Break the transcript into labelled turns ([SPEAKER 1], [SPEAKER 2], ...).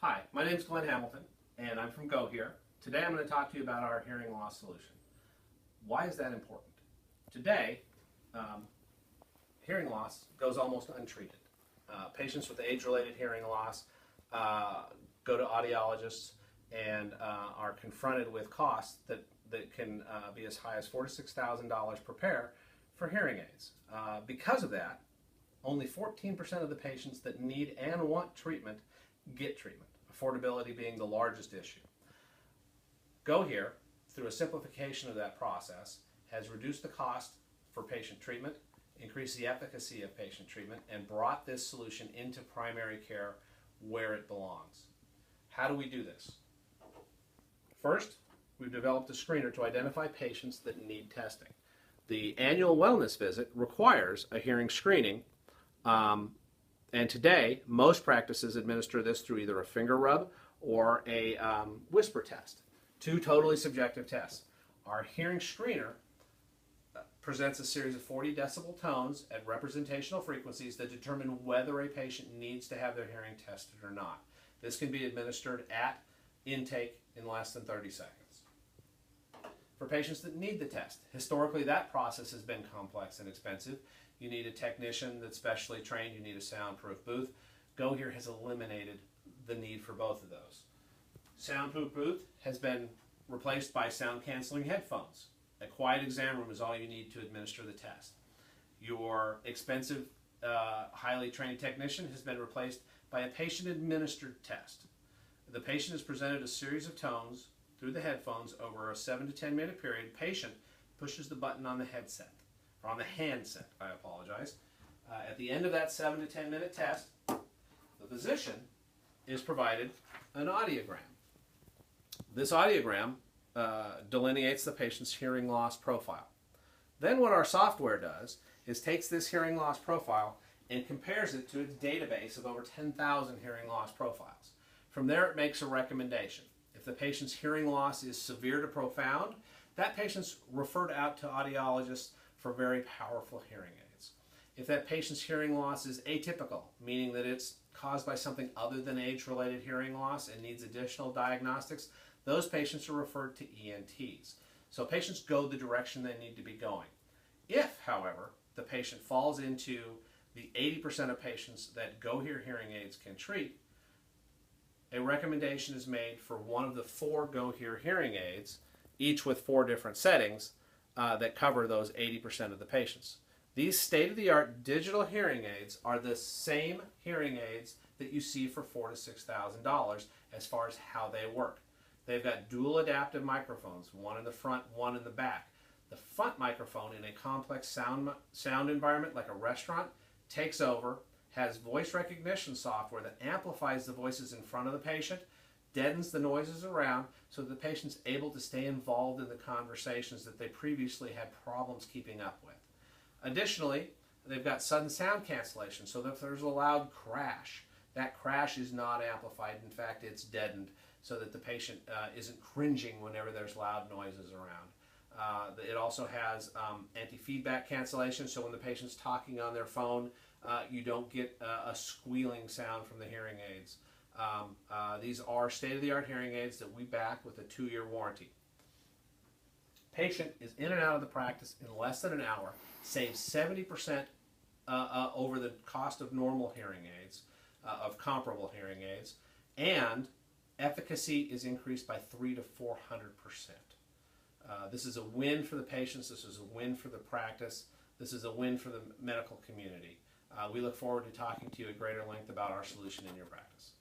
[SPEAKER 1] Hi, my name is Glen and I'm from GOhear. Today I'm going to talk to you about our hearing loss solution. Why is that important? Today, hearing loss goes almost untreated. Patients with age-related hearing loss go to audiologists and are confronted with costs that can be as high as $4,000 to $6,000 per pair for hearing aids. Because of that, only 14% of the patients that need and want treatment get treatment, affordability being the largest issue. GOhear, through a simplification of that process, has reduced the cost for patient treatment, increased the efficacy of patient treatment, and brought this solution into primary care where it belongs. How do we do this? First, we've developed a screener to identify patients that need testing. The annual wellness visit requires a hearing screening, and today most practices administer this through either a finger rub or a whisper test, two totally subjective tests. Our hearing screener presents a series of 40 decibel tones at representational frequencies that determine whether a patient needs to have their hearing tested or not. This can be administered at intake in less than 30 seconds. For patients that need the test, historically that process has been complex and expensive. You need a technician that's specially trained, you need a soundproof booth. GOhear has eliminated the need for both of those. Soundproof booth has been replaced by sound canceling headphones. A quiet exam room is all you need to administer the test. Your expensive, highly trained technician has been replaced by a patient-administered test. The patient is presented a series of tones through the headphones over a 7 to 10 minute period. Patient pushes the button on the headset, or on the handset, I apologize. At the end of that 7 to 10 minute test, the physician is provided an audiogram. This audiogram delineates the patient's hearing loss profile. Then what our software does is takes this hearing loss profile and compares it to its database of over 10,000 hearing loss profiles. From there it makes a recommendation. If the patient's hearing loss is severe to profound, that patient's referred out to audiologists for very powerful hearing aids. If that patient's hearing loss is atypical, meaning that it's caused by something other than age-related hearing loss and needs additional diagnostics, those patients are referred to ENTs. So patients go the direction they need to be going. If, however, the patient falls into the 80% of patients that GOhear hearing aids can treat, a recommendation is made for one of the 4 GOhear hearing aids, each with 4 different settings that cover those 80% of the patients. These state-of-the-art digital hearing aids are the same hearing aids that you see for $4,000 to $6,000 as far as how they work. They've got dual adaptive microphones, one in the front, one in the back. The front microphone in a complex sound environment like a restaurant takes over, has voice recognition software that amplifies the voices in front of the patient, deadens the noises around so that the patient's able to stay involved in the conversations that they previously had problems keeping up with. Additionally, they've got sudden sound cancellation, so that if there's a loud crash, that crash is not amplified. In fact, it's deadened so that the patient isn't cringing whenever there's loud noises around. It also has anti-feedback cancellation, so when the patient's talking on their phone, you don't get a squealing sound from the hearing aids. These are state-of-the-art hearing aids that we back with a 2-year warranty. Patient is in and out of the practice in less than an hour, saves 70% over the cost of normal hearing aids, of comparable hearing aids, and efficacy is increased by 300% to 400%. This is a win for the patients, this is a win for the practice, this is a win for the medical community. We look forward to talking to you at greater length about our solution in your practice.